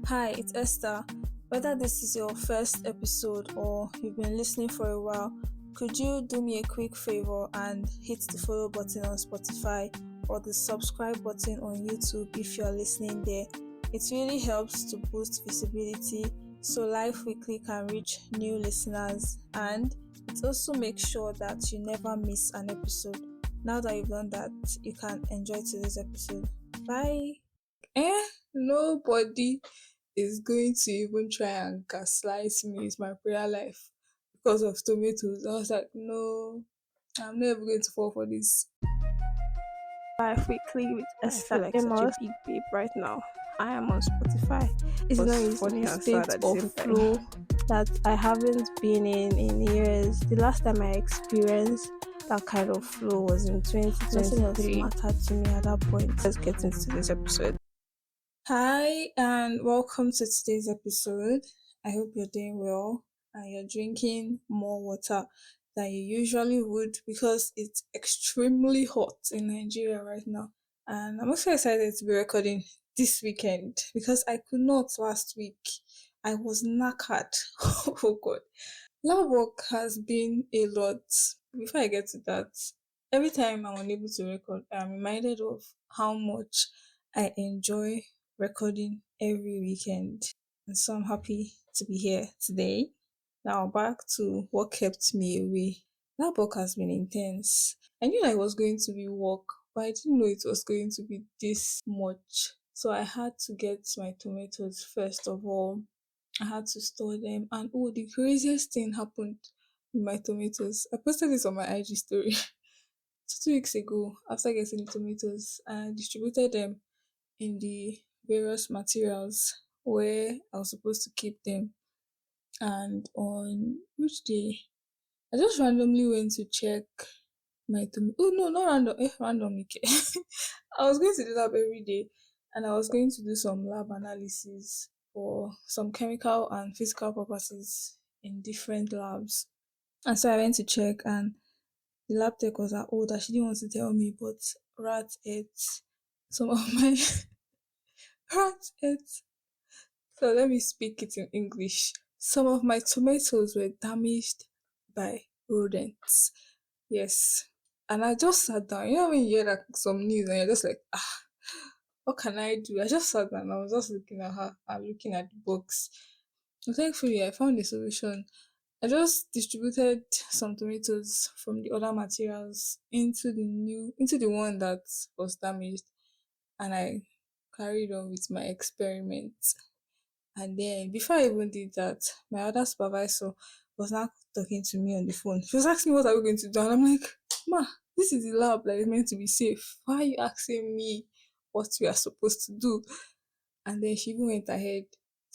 Hi, it's Esther. Whether this is your first episode or you've been listening for a while, could you do me a quick favor and hit the follow button on Spotify or the subscribe button on YouTube if you're listening there? It really helps to boost visibility so Life Weekly can reach new listeners, and it also makes sure that you never miss an episode. Now that you've done that, you can enjoy today's episode. Bye. Nobody is going to even try and gaslight me with my prayer life because of tomatoes. I was like, no, I'm never going to fall for this. Life Weekly with I feel Esther like such a Amos. Big babe right now. I am on Spotify. It's was not a funny and state sad at the of same time. flow that I haven't been in years. The last time I experienced that kind of flow was in Nothing else 2023. mattered to me at that point. Let's get into this episode. Hi, and welcome to today's episode. I hope you're doing well and you're drinking more water than you usually would because it's extremely hot in Nigeria right now. And I'm also excited to be recording this weekend because I could not last week. I was knackered. Oh god. Lab work has been a lot. Before I get to that, every time I'm unable to record, I'm reminded of how much I enjoy recording every weekend. And so I'm happy to be here today. Now back to what kept me away. That work has been intense. I knew I was going to be work, but I didn't know it was going to be this much. So I had to get my tomatoes first of all. I had to store them. And oh, the craziest thing happened with my tomatoes. I posted this on my IG story 2 weeks ago after getting the tomatoes. And I distributed them in the various materials where I was supposed to keep them. And on which day? I just randomly went to check my tomatoes. Oh no, not random. Randomly. I was going to the lab every day and I was going to do some lab analysis for some chemical and physical properties in different labs. And so I went to check and the lab tech was like, oh, that she didn't want to tell me, but rats ate some of my rats ate. So let me speak it in English. Some of my tomatoes were damaged by rodents. Yes. And I just sat down. You know when you hear like some news and you're just like, what can I do? I just sat down. I was just looking at her and looking at the books. And thankfully, I found a solution. I just distributed some tomatoes from the other materials into the one that was damaged, and I carried on with my experiment. And then before I even did that, my other supervisor was now talking to me on the phone. She was asking me what are we going to do, and I'm like, Ma, this is the lab that is meant to be safe. Why are you asking me what we are supposed to do? And then she even went ahead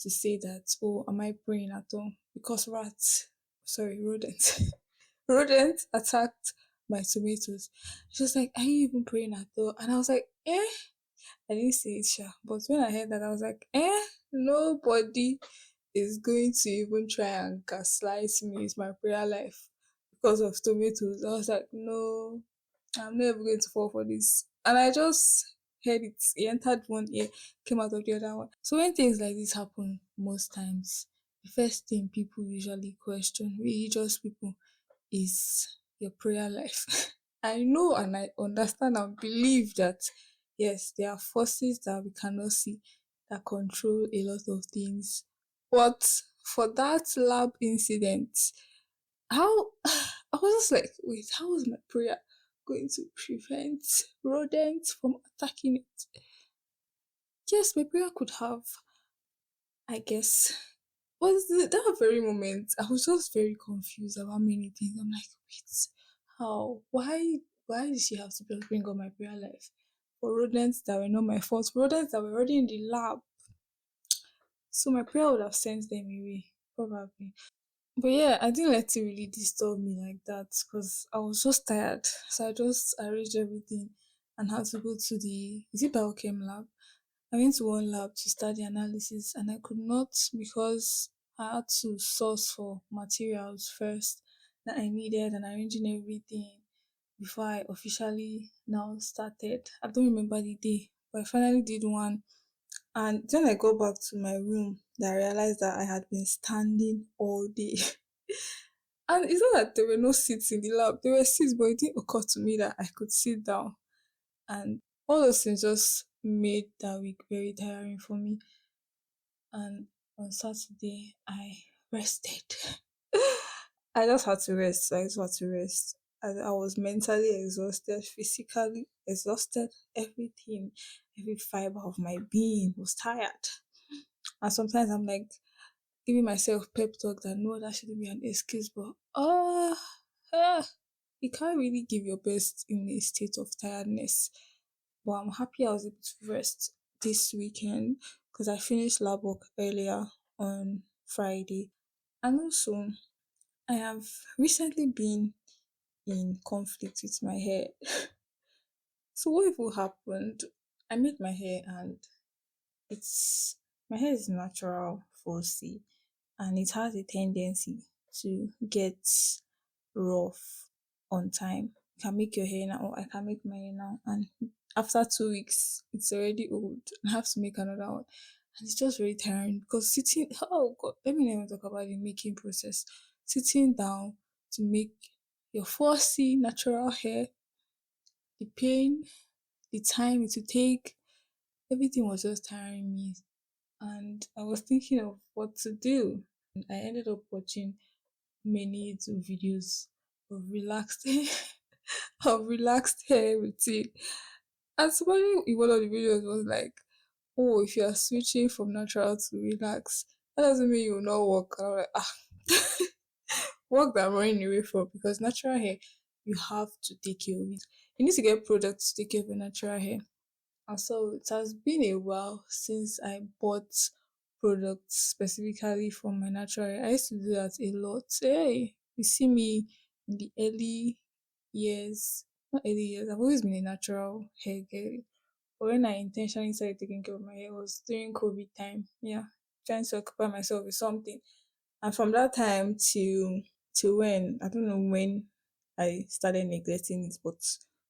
to say that, oh, am I praying at all? Because rodents, rodents attacked my tomatoes. She was like, are you even praying at all? And I was like, eh? I didn't say it, sure. But when I heard that, I was like, nobody is going to even try and gaslight me with my prayer life because of tomatoes. I was like, no, I'm never going to fall for this. And I just heard it. It entered one ear, came out of the other one. So when things like this happen most times, the first thing people usually question, religious people, is your prayer life. I know and I understand and believe that yes, there are forces that we cannot see that control a lot of things. But for that lab incident, how I was just like, wait, how is my prayer going to prevent rodents from attacking it? Yes, my prayer could have, I guess. That very moment, I was just very confused about many things. I'm like, wait, how? Why did she have to just bring up my prayer life? For rodents that were not my fault, rodents that were already in the lab. So my prayer would have sent them away, probably. But yeah, I didn't let it really disturb me like that because I was just tired. So I just arranged everything and had to go to the is it biochem lab? I went to one lab to study analysis and I could not because I had to source for materials first that I needed and arranging everything before I officially now started. I don't remember the day, but I finally did one And then I got back to my room, that I realized that I had been standing all day. And it's not that there were no seats in the lab. There were seats, but it didn't occur to me that I could sit down. And all those things just made that week very tiring for me. And on Saturday, I rested. I just had to rest. I just had to rest. I was mentally exhausted, physically exhausted, everything, every fiber of my being was tired. And sometimes I'm like giving myself pep talk that no, that shouldn't be an excuse, but ah, you can't really give your best in a state of tiredness. But I'm happy I was able to rest this weekend because I finished lab work earlier on Friday. And also, I have recently been in conflict with my hair. So what even happened? I made my hair and it's my hair is natural 4C and it has a tendency to get rough on time. You can make your hair now, or I can make my hair now, and after 2 weeks, it's already old. I have to make another one. And it's just very tiring because sitting, oh God, let me not even talk about the making process. Sitting down to make your 4C natural hair, the pain, the time it would take, everything was just tiring me. And I was thinking of what to do. And I ended up watching many YouTube videos of relaxed of relaxed hair routine. And somebody in one of the videos was like, "Oh, if you are switching from natural to relax, that doesn't mean you will not work." And I'm like, work that I'm running away from because natural hair, you have to take care of it. You need to get products to take care of your natural hair. And so it has been a while since I bought products specifically for my natural hair. I used to do that a lot. Hey, you see me in the early years, not early years, I've always been a natural hair girl. But when I intentionally started taking care of my hair was during COVID time. Yeah, trying to occupy myself with something. And from that time till when, I don't know when I started neglecting it, but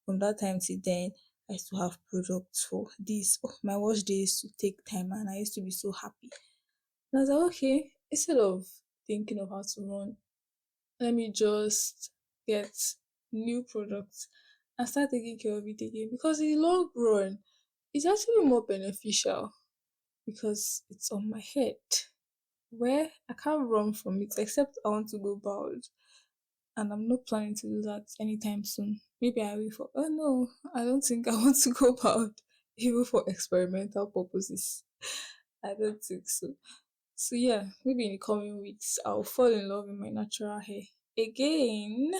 from that time till then, I used to have products for this. Oh, my wash day used to take time and I used to be so happy. And I was like, okay, instead of thinking of how to run, let me just get new products and start taking care of it again. Because in the long run, it's actually more beneficial because it's on my head where I can't run from it except I want to go bald. And I'm not planning to do that anytime soon. Maybe I will for, oh no, I don't think I want to go bald, even for experimental purposes. I don't think so. So yeah, maybe in the coming weeks I'll fall in love with my natural hair again.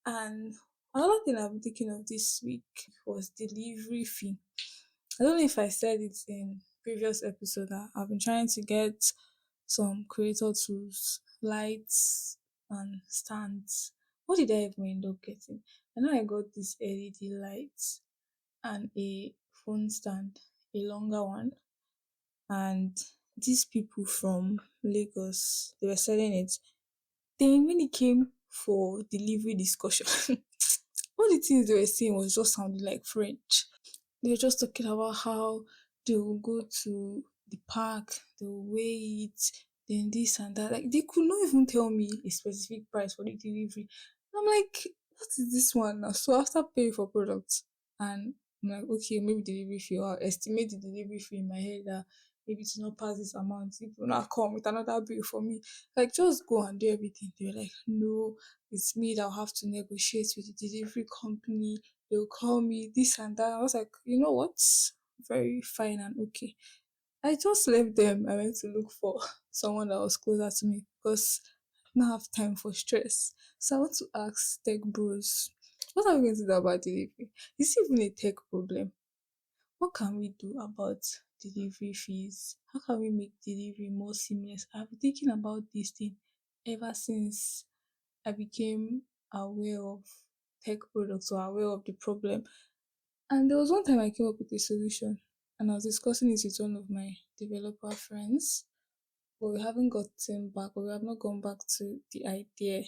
And another thing I've been thinking of this week was delivery fee. I don't know if I said it in previous episode that I've been trying to get some creator tools, lights and stands. What did I even end up getting? I know I got this LED light and a phone stand, a longer one. And these people from Lagos, they were selling it. Then when it came for delivery discussion, all the things they were saying was just sounding like French. They were just talking about how they will go to the park, they will weigh it, then this and that. Like they could not even tell me a specific price for the delivery. I'm like, what is this one now? So after paying for products and I'm like, okay, maybe delivery fee, or I'll estimate the delivery fee in my head that maybe to not pass this amount, it will not come with another bill for me. Like just go and do everything. They were like, no, it's me that'll have to negotiate with the delivery company. They'll call me this and that. I was like, you know what? Very fine and okay. I just left them. I went to look for someone that was closer to me because I didn't have time for stress. So I want to ask tech bros, what are we going to do about delivery? Is it even a tech problem? What can we do about delivery fees? How can we make delivery more seamless? I've been thinking about this thing ever since I became aware of tech products or aware of the problem. And there was one time I came up with a solution and I was discussing it with one of my developer friends, but we haven't gotten back or we have not gone back to the idea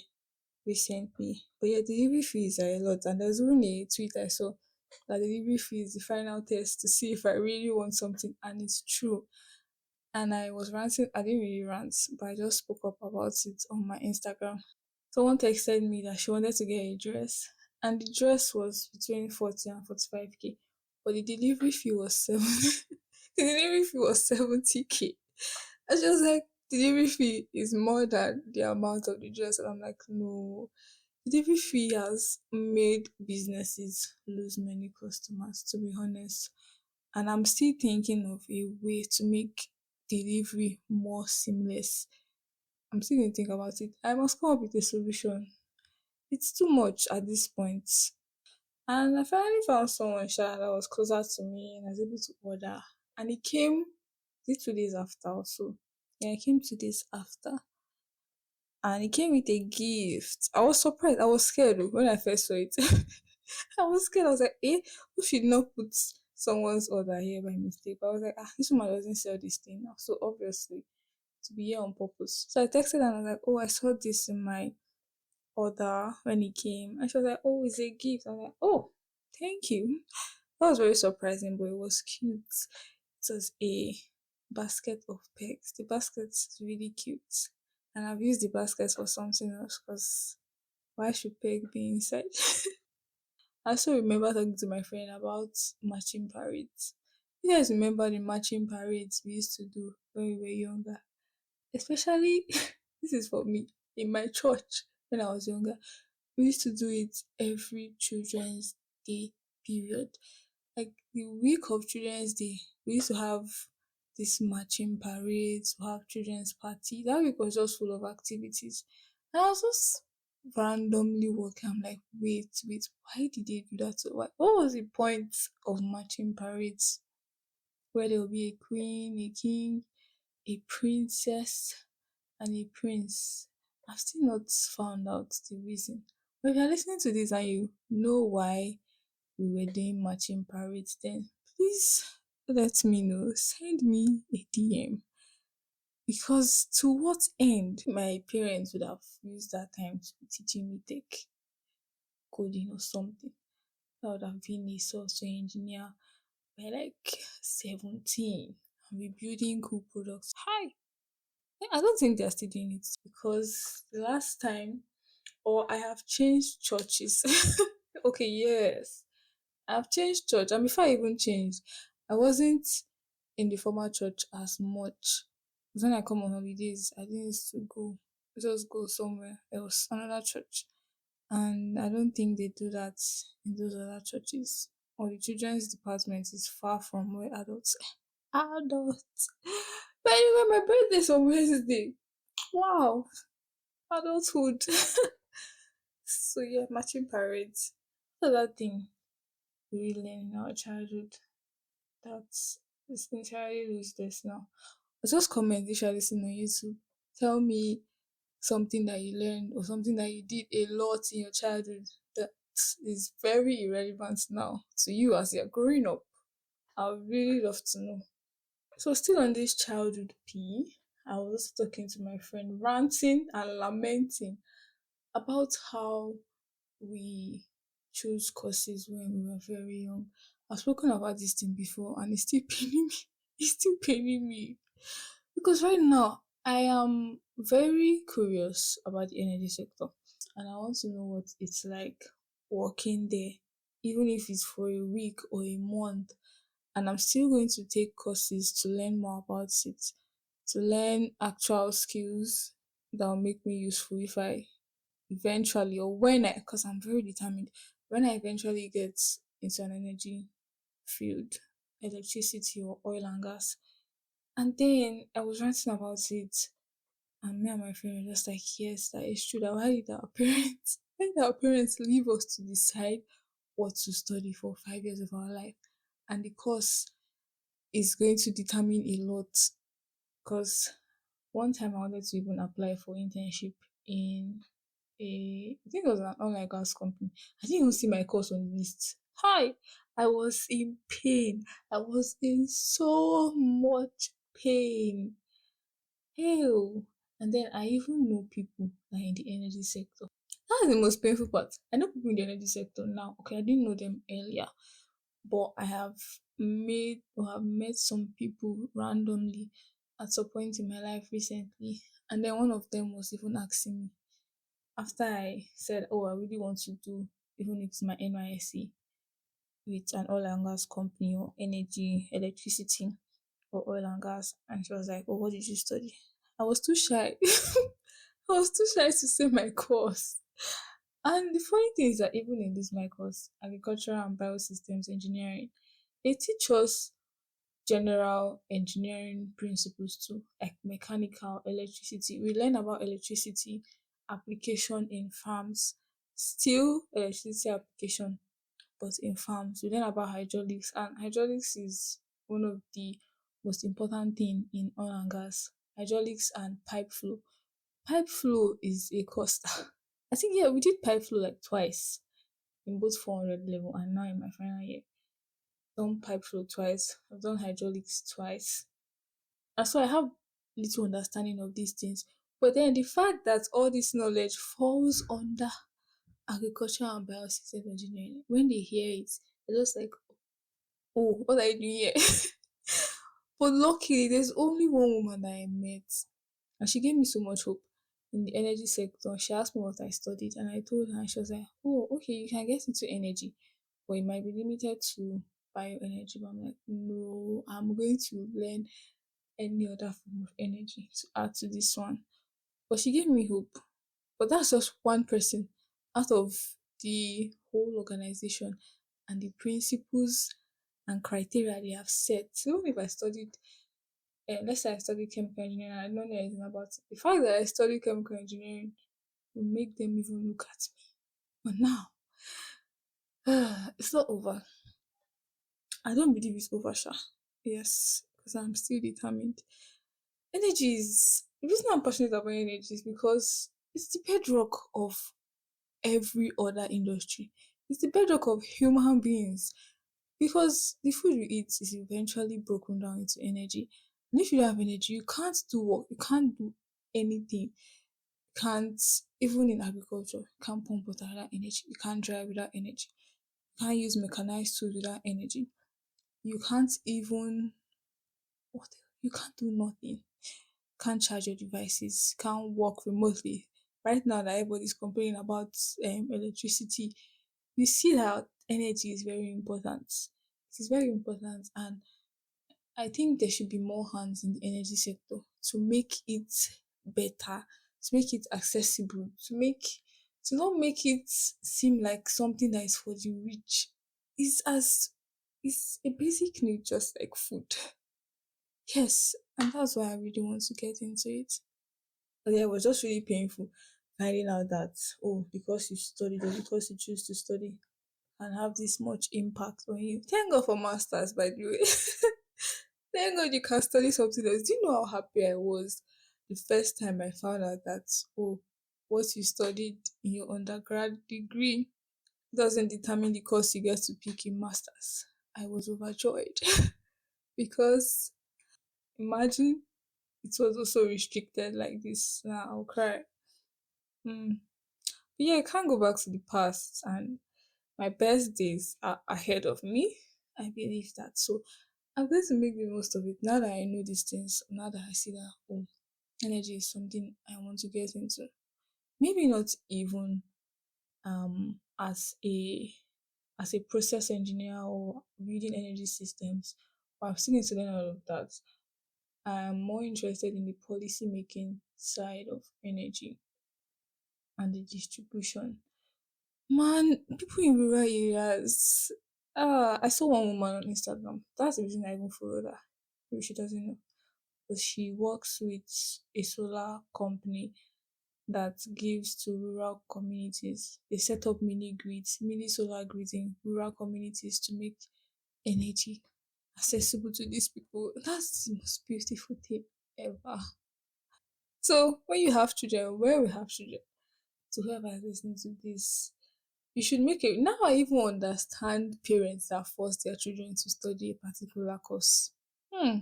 recently. But yeah, delivery fees are a lot and there's even a tweet I saw that delivery fee is the final test to see if I really want something, and it's true. And I was ranting, I didn't really rant, but I just spoke up about it on my Instagram. Someone texted me that she wanted to get a dress, and the dress was between 40 and 45K, but the delivery fee was 70. The delivery fee was 70K. And she was like, delivery fee is more than the amount of the dress. And I'm like, no. Delivery fee has made businesses lose many customers, to be honest. And I'm still thinking of a way to make delivery more seamless. I'm still going to think about it. I must come up with a solution. It's too much at this point. And I finally found someone that was closer to me and I was able to order. And it came 2 days after also. Yeah, it came 2 days after. And it came with a gift. I was surprised. I was scared when I first saw it. I was scared. I was like, who should not put someone's order here by mistake? But I was like, this woman doesn't sell this thing now. So obviously, to be here on purpose. So I texted her and I was like, oh, I saw this in my order when it came. And she was like, oh, it's a gift. I was like, oh, thank you. That was very surprising, but it was cute. It was a basket of pegs. The basket's really cute. And I've used the basket for something else because why should peg be inside? I also remember talking to my friend about matching parades. You guys remember the matching parades we used to do when we were younger? Especially, this is for me, in my church when I was younger. We used to do it every Children's Day period. Like the week of Children's Day, we used to have this marching parades, to have children's party. That week was just full of activities. And I was just randomly walking. I'm like, wait, why did they do that? So what was the point of marching parades? Where there will be a queen, a king, a princess, and a prince. I've still not found out the reason. But if you're listening to this and you know why we were doing marching parades then, please let me know. Send me a DM. Because to what end? My parents would have used that time to be teaching me tech, coding or something. That would have been a software engineer by like 17 and be building cool products. Hi! I don't think they're still doing it because the last time, or I have changed churches. Okay, yes. I've changed church, and before I even changed, I wasn't in the former church as much. 'Cause when I come on holidays, I didn't used to go, just go somewhere else, another church. And I don't think they do that in those other churches. Or the children's department is far from where adults. Adults. But anyway, my birthday's on Wednesday. Wow, adulthood. So yeah, matching parades. Another thing we learn in our childhood that's is entirely useless now. But just comment if you're listening on YouTube. Tell me something that you learned or something that you did a lot in your childhood that is very irrelevant now to you as you're growing up. I would really love to know. So still on this childhood I was also talking to my friend, ranting and lamenting about how we chose courses when we were very young. I've spoken about this thing before and it's still paining me. It's still paining me. Because right now I am very curious about the energy sector and I want to know what it's like working there, even if it's for a week or a month. And I'm still going to take courses to learn more about it, to learn actual skills that will make me useful if I eventually, or when I, because I'm very determined, when I eventually get into an energy field, electricity or oil and gas. And then I was writing about it, and me and my friend were just like, yes, that is true. That why did our parents, why did our parents leave us to decide what to study for 5 years of our life? And the course is going to determine a lot. Because one time I wanted to even apply for internship in I think it was an online gas company. I didn't even see my course on the list. Hi! I was in pain. I was in so much pain. Hell. And then I even know people that are in the energy sector. That's the most painful part. I know people in the energy sector now. Okay, I didn't know them earlier, but I have made or have met some people randomly at some point in my life recently. And then one of them was even asking me after I said, "Oh, I really want to do even if it's my NYSC with an oil and gas company or energy, electricity or oil and gas." And she was like, "Oh, what did you study?" I was too shy. I was too shy to say my course. And the funny thing is that even in this my course, agricultural and biosystems engineering, they teach us general engineering principles too, like mechanical, electricity. We learn about electricity application in farms, still electricity application, but in farms. We learn about hydraulics, and hydraulics is one of the most important thing in oil and gas. Hydraulics and pipe flow. Pipe flow is a course. I think yeah, we did pipe flow like twice in both 400 level and now in my final year. Done pipe flow twice. I've done hydraulics twice. And so I have little understanding of these things. But then the fact that all this knowledge falls under agriculture and biosystem engineering, when they hear it, they're just like, oh, what are you doing here? But luckily, there's only one woman that I met, and she gave me so much hope in the energy sector. She asked me what I studied, and I told her, and she was like, "Oh, okay, you can get into energy, but it might be limited to bioenergy." But I'm like, "No, I'm going to learn any other form of energy to add to this one." But she gave me hope. But that's just one person out of the whole organization and the principles and criteria they have set. So even if I studied, let's say I studied chemical engineering and I don't know anything about it, the fact that I studied chemical engineering will make them even look at me. But now, it's not over. I don't believe it's over, Sha. Yes, because I'm still determined. Energy is the reason I'm passionate about energy is because it's the bedrock of every other industry. It's the bedrock of human beings because the food we eat is eventually broken down into energy. And if you don't have energy, you can't do work, you can't do anything. You can't, even in agriculture, you can't pump water without energy, you can't drive without energy, you can't use mechanized tools without energy. You can't even, what, you can't do nothing. Can't charge your devices, can't work remotely. Right now that everybody's complaining about electricity, you see that energy is very important. It is very important, and I think there should be more hands in the energy sector to make it better, to make it accessible, to not make it seem like something that is for the rich. It's as it's a basic need, just like food. Yes, and that's why I really want to get into it. But yeah, it was just really painful finding out that, oh, because you studied or because you choose to study can have this much impact on you. Thank God for masters, by the way. Thank God you can study something else. Do you know how happy I was the first time I found out that, oh, what you studied in your undergrad degree doesn't determine the course you get to pick in masters? I was overjoyed because imagine it was also restricted like this. Now I'll cry. Mm. But yeah, I can't go back to the past, and my best days are ahead of me. I believe that. So I'm going to make the most of it now that I know these things, now that I see that, oh, energy is something I want to get into. Maybe not even as a process engineer or building energy systems, but I'm still going to learn all of that. I am more interested in the policy making side of energy and the distribution. Man, people in rural areas. I saw one woman on Instagram. That's the reason I even followed her. Maybe she doesn't know. But she works with a solar company that gives to rural communities. They set up mini grids, mini solar grids in rural communities to make energy accessible to these people. That's the most beautiful thing ever. So when you have children, where we have children, to whoever is listening to this, you should make it. Now I even understand parents that force their children to study a particular course. Hmm,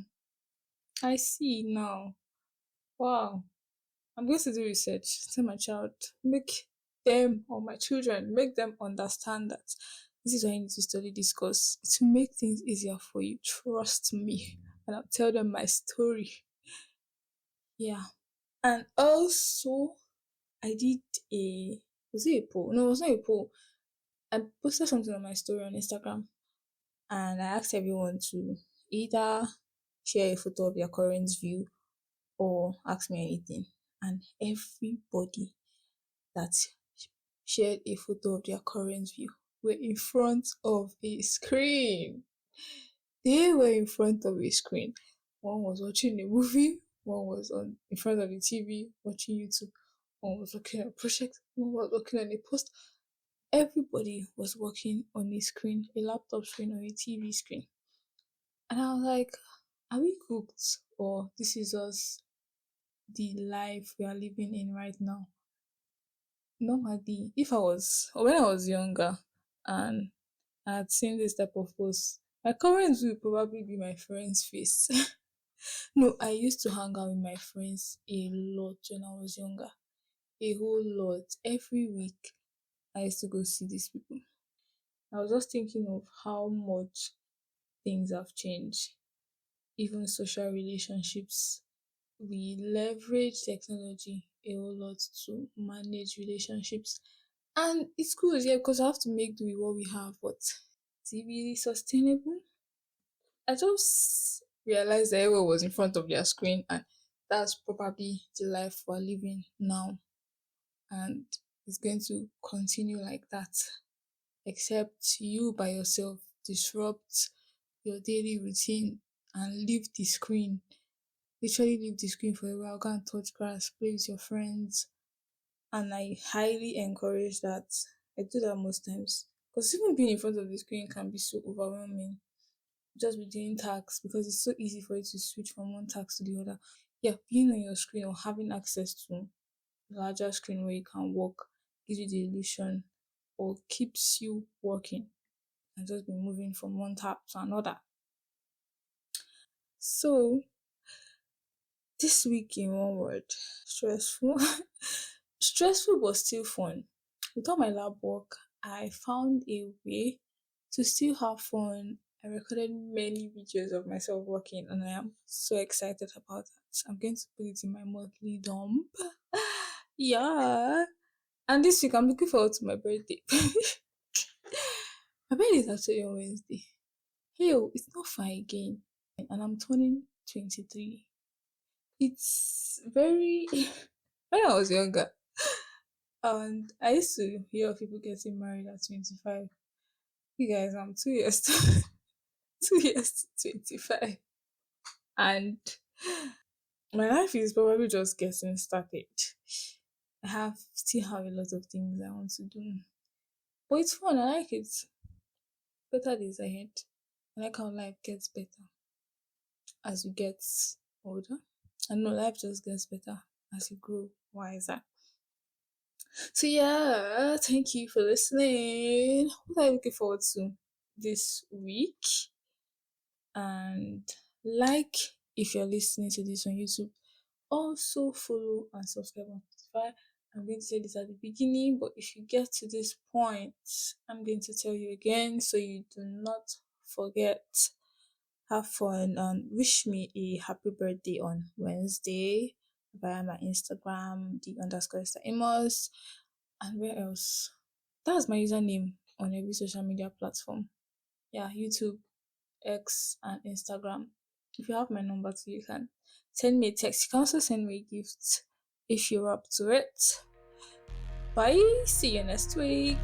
I see now. Wow. I'm going to do research. Tell my child, make them or my children, make them understand that this is why you need to study this course to make things easier for you. Trust me. And I'll tell them my story. Yeah. And also, I did a, was it a poll? No, it was not a poll. I posted something on my story on Instagram and I asked everyone to either share a photo of their current view or ask me anything. And everybody that shared a photo of their current view were in front of a screen. They were in front of a screen. One was watching a movie, one was on in front of the TV watching YouTube, one was looking at a project, one was looking at a post. Everybody was working on a screen, a laptop screen or a TV screen. And I was like, are we cooked? Or this is us, the life we are living in right now? Normally, if I was, or when I was younger and I had seen this type of post, my current would probably be my friend's face. No, I used to hang out with my friends a lot when I was younger. A whole lot. Every week, I used to go see these people. I was just thinking of how much things have changed, even social relationships. We leverage technology a whole lot to manage relationships. And it's good, yeah, because I have to make do with what we have, but is it really sustainable? I just realized that everyone was in front of their screen, and that's probably the life we're living now. And it's going to continue like that, except you by yourself disrupt your daily routine and leave the screen. Literally leave the screen for a while, go and touch grass, play with your friends. And I highly encourage that. I do that most times. Because even being in front of the screen can be so overwhelming. Just be doing tasks because it's so easy for you to switch from one task to the other. Yeah, being on your screen or having access to a larger screen where you can work gives you the illusion or keeps you working and just be moving from one tab to another. So this week in one word, stressful. Stressful but still fun. With all my lab work, I found a way to still have fun. I recorded many videos of myself working and I am so excited about that. I'm going to put it in my monthly dump. Yeah. And this week I'm looking forward to my birthday. My birthday is actually on Wednesday. Hey, oh, it's not far again. And I'm turning 23. It's very. When I was younger, and I used to hear of people getting married at 25. You guys, I'm 2 years to 2 years to 25. And my life is probably just getting started. Still have a lot of things I want to do. But it's fun, I like it. Better days ahead. I like how life gets better as you get older. I know life just gets better as you grow wiser. So yeah, thank you for listening. What are you looking forward to this week? And like if you're listening to this on YouTube, also follow and subscribe on Spotify. I'm going to say this at the beginning, but if you get to this point, I'm going to tell you again so you do not forget. Have fun and wish me a happy birthday on Wednesday via my Instagram, the underscore Esther Amos. And where else? That's my username on every social media platform. Yeah, YouTube, X, and Instagram. If you have my number too, you can send me a text. You can also send me a gift if you're up to it. Bye. See you next week.